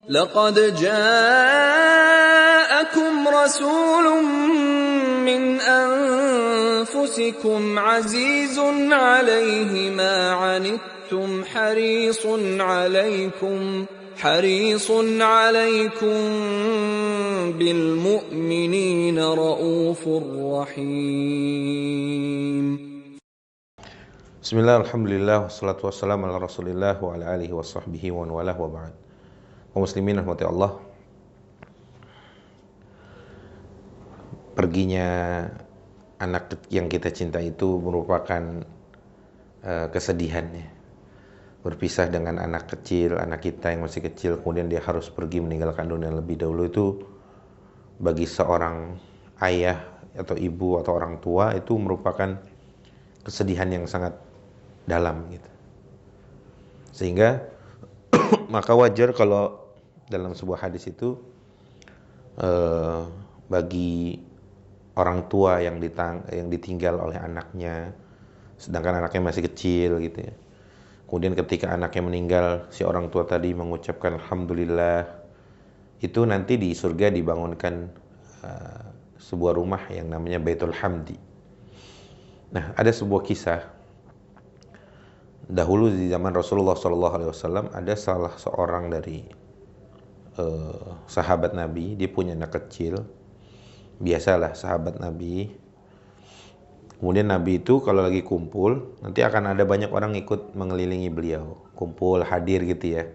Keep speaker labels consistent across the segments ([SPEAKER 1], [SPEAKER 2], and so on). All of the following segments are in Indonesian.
[SPEAKER 1] لقد جاءكم رسول من أنفسكم عزيز عليه ما عنتم حريص عليكم بالمؤمنين رؤوف رحيم.
[SPEAKER 2] Bismillah, alhamdulillah, wassalatu wassalamu ala rasulillah wa ala alihi wa sahbihi wa walah wa ba'd. Kaum muslimin rahmati Allah, perginya anak yang kita cinta itu merupakan kesedihan ya. Berpisah dengan anak kecil, anak kita yang masih kecil, kemudian dia harus pergi meninggalkan dunia lebih dahulu, itu bagi seorang ayah atau ibu atau orang tua itu merupakan kesedihan yang sangat dalam gitu. Sehingga maka wajar kalau dalam sebuah hadis itu bagi orang tua yang ditinggal oleh anaknya, sedangkan anaknya masih kecil gitu ya. Kemudian ketika anaknya meninggal, si orang tua tadi mengucapkan alhamdulillah, itu nanti di surga dibangunkan sebuah rumah yang namanya Baitul Hamdi. Nah, ada sebuah kisah. Dahulu di zaman Rasulullah SAW ada salah seorang dari sahabat Nabi, dia punya anak kecil. Biasalah sahabat Nabi. Kemudian Nabi itu kalau lagi kumpul, nanti akan ada banyak orang ikut mengelilingi beliau, kumpul hadir gitu ya,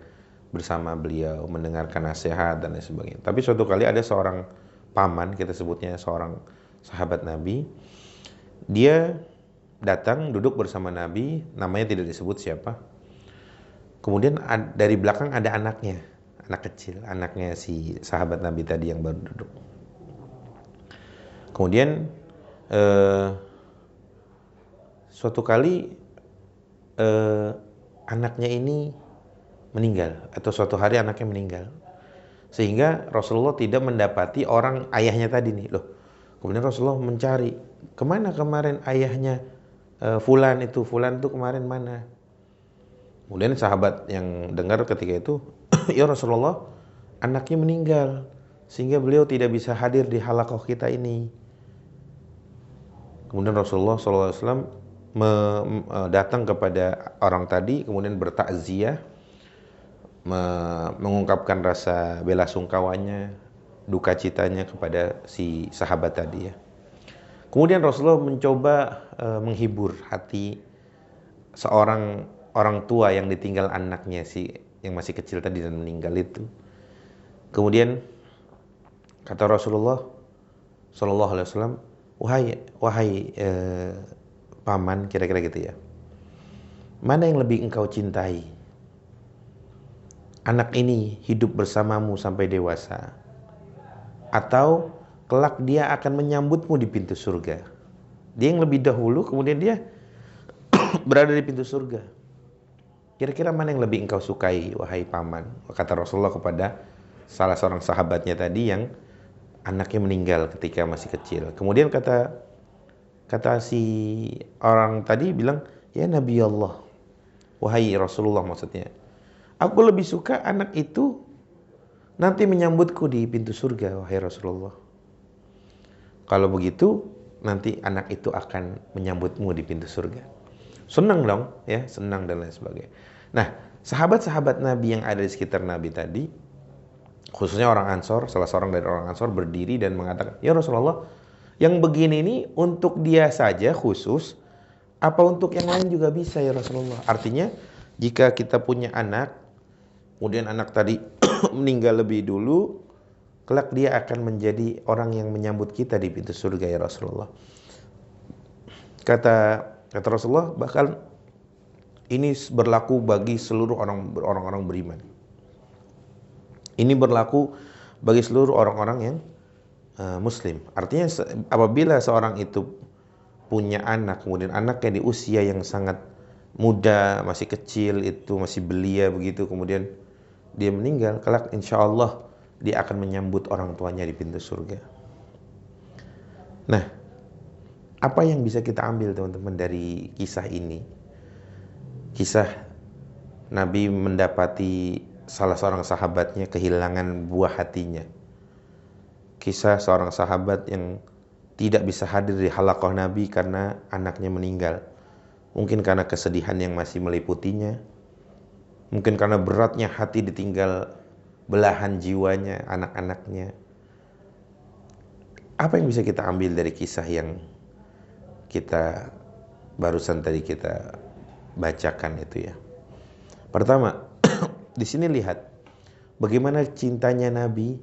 [SPEAKER 2] bersama beliau, mendengarkan nasihat dan lain sebagainya. Tapi suatu kali ada seorang paman, kita sebutnya seorang sahabat Nabi, dia datang duduk bersama Nabi, namanya tidak disebut siapa. Kemudian dari belakang ada anaknya, anak kecil, anaknya si sahabat Nabi tadi yang baru duduk. Kemudian suatu kali anaknya ini meninggal, atau suatu hari anaknya meninggal, sehingga Rasulullah tidak mendapati orang ayahnya tadi nih loh. Kemudian Rasulullah mencari, kemana kemarin ayahnya Fulan itu kemarin mana? Kemudian sahabat yang dengar ketika itu, ya Rasulullah, anaknya meninggal, sehingga beliau tidak bisa hadir di halaqah kita ini. Kemudian Rasulullah SAW datang kepada orang tadi, kemudian bertakziah, mengungkapkan rasa bela sungkawanya, duka citanya kepada si sahabat tadi ya. Kemudian Rasulullah mencoba menghibur hati seorang orang tua yang ditinggal anaknya yang masih kecil tadi dan meninggal itu. Kemudian kata Rasulullah SAW, wahai paman, kira-kira gitu ya, mana yang lebih engkau cintai? Anak ini hidup bersamamu sampai dewasa, atau kelak dia akan menyambutmu di pintu surga? Dia yang lebih dahulu, kemudian dia berada di pintu surga. Kira-kira mana yang lebih engkau sukai, wahai paman? Kata Rasulullah kepada salah seorang sahabatnya tadi yang anaknya meninggal ketika masih kecil. Kemudian kata si orang tadi bilang, ya Nabi Allah, wahai Rasulullah maksudnya, aku lebih suka anak itu nanti menyambutku di pintu surga, wahai Rasulullah. Kalau begitu, nanti anak itu akan menyambutmu di pintu surga. Senang dong, ya, senang dan lain sebagainya. Nah, sahabat-sahabat Nabi yang ada di sekitar Nabi tadi, khususnya orang Ansor, salah seorang dari orang Ansor berdiri dan mengatakan, ya Rasulullah, yang begini ini untuk dia saja khusus, apa untuk yang lain juga bisa ya Rasulullah? Artinya, jika kita punya anak, kemudian anak tadi meninggal lebih dulu, kelak dia akan menjadi orang yang menyambut kita di pintu surga ya Rasulullah. Kata Rasulullah, bahkan ini berlaku bagi seluruh orang-orang beriman. Ini berlaku bagi seluruh orang-orang yang muslim. Artinya apabila seorang itu punya anak, kemudian anaknya di usia yang sangat muda, masih kecil, itu masih belia begitu, kemudian dia meninggal, kelak insya Allah dia akan menyambut orang tuanya di pintu surga. Nah, apa yang bisa kita ambil teman-teman dari kisah ini? Kisah Nabi mendapati salah seorang sahabatnya kehilangan buah hatinya. Kisah seorang sahabat yang tidak bisa hadir di halaqah Nabi karena anaknya meninggal. Mungkin karena kesedihan yang masih meliputinya, mungkin karena beratnya hati ditinggal belahan jiwanya, anak-anaknya. Apa yang bisa kita ambil dari kisah yang kita barusan tadi kita bacakan itu ya? Pertama, di sini lihat bagaimana cintanya Nabi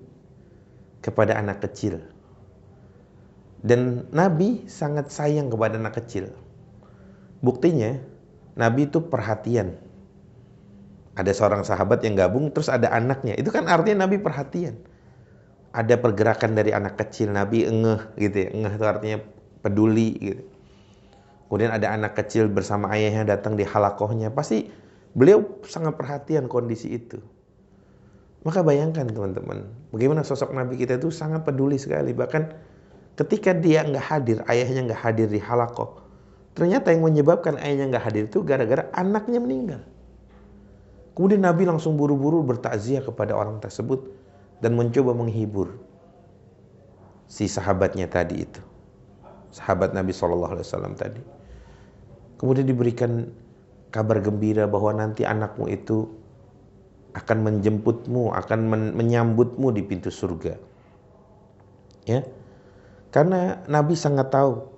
[SPEAKER 2] kepada anak kecil. Dan Nabi sangat sayang kepada anak kecil. Buktinya, Nabi itu perhatian. Ada seorang sahabat yang gabung, terus ada anaknya. Itu kan artinya Nabi perhatian. Ada pergerakan dari anak kecil, Nabi ngeh gitu ya. Ngeh itu artinya peduli gitu. Kemudian ada anak kecil bersama ayahnya datang di halaqahnya. Pasti beliau sangat perhatian kondisi itu. Maka bayangkan teman-teman, bagaimana sosok Nabi kita itu sangat peduli sekali. Bahkan ketika dia nggak hadir, ayahnya nggak hadir di halaqah, ternyata yang menyebabkan ayahnya nggak hadir itu gara-gara anaknya meninggal. Kemudian Nabi langsung buru-buru bertakziah kepada orang tersebut dan mencoba menghibur si sahabatnya tadi itu, sahabat Nabi SAW tadi. Kemudian diberikan kabar gembira bahwa nanti anakmu itu akan menjemputmu, akan menyambutmu di pintu surga. Ya, karena Nabi sangat tahu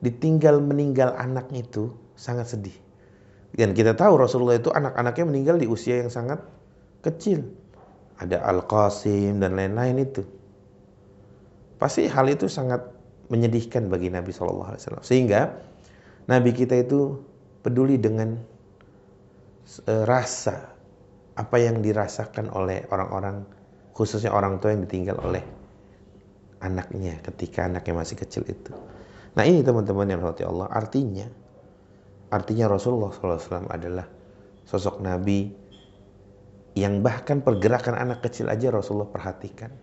[SPEAKER 2] ditinggal meninggal anaknya itu sangat sedih. Dan kita tahu Rasulullah itu anak-anaknya meninggal di usia yang sangat kecil. Ada Al-Qasim dan lain-lain itu. Pasti hal itu sangat menyedihkan bagi Nabi SAW. Sehingga Nabi kita itu peduli dengan rasa apa yang dirasakan oleh orang-orang, khususnya orang tua yang ditinggal oleh anaknya ketika anaknya masih kecil itu. Nah ini teman-teman yang dirahmati Allah, artinya Rasulullah SAW adalah sosok Nabi yang bahkan pergerakan anak kecil aja Rasulullah perhatikan.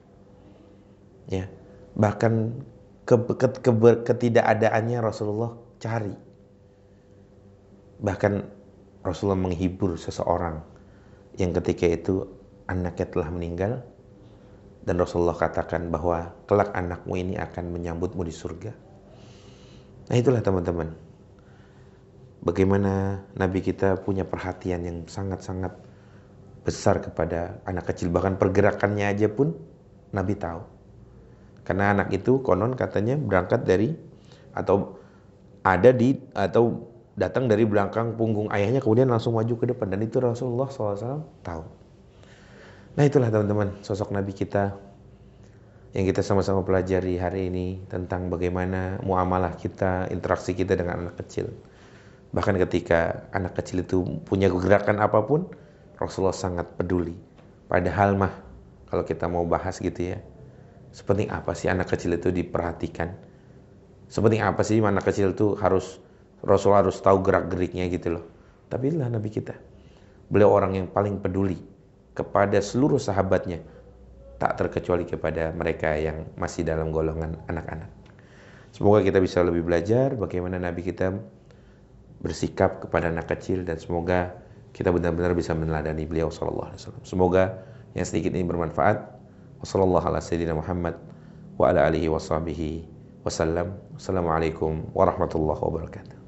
[SPEAKER 2] Ya, bahkan ketidakadaannya Rasulullah cari. Bahkan Rasulullah menghibur seseorang yang ketika itu anaknya telah meninggal, dan Rasulullah katakan bahwa kelak anakmu ini akan menyambutmu di surga. Nah itulah teman-teman, bagaimana Nabi kita punya perhatian yang sangat-sangat besar kepada anak kecil. Bahkan pergerakannya aja pun Nabi tahu. Karena anak itu konon katanya berangkat dari atau datang dari belakang punggung ayahnya, kemudian langsung maju ke depan. Dan itu Rasulullah SAW tahu. Nah itulah teman-teman sosok Nabi kita yang kita sama-sama pelajari hari ini, tentang bagaimana muamalah kita, interaksi kita dengan anak kecil. Bahkan ketika anak kecil itu punya gerakan apapun, Rasulullah sangat peduli. Padahal mah kalau kita mau bahas gitu ya, sepenting apa sih anak kecil itu diperhatikan? Sepenting apa sih anak kecil itu Rasulullah harus tahu gerak-geriknya gitu loh. Tapi inilah Nabi kita. Beliau orang yang paling peduli kepada seluruh sahabatnya, tak terkecuali kepada mereka yang masih dalam golongan anak-anak. Semoga kita bisa lebih belajar bagaimana Nabi kita bersikap kepada anak kecil, dan semoga kita benar-benar bisa meneladani beliau sallallahu alaihi wasallam. Semoga yang sedikit ini bermanfaat. Wassallallahu ala sayyidina Muhammad wa ala alihi washabihi wasallam. Assalamualaikum warahmatullahi wabarakatuh.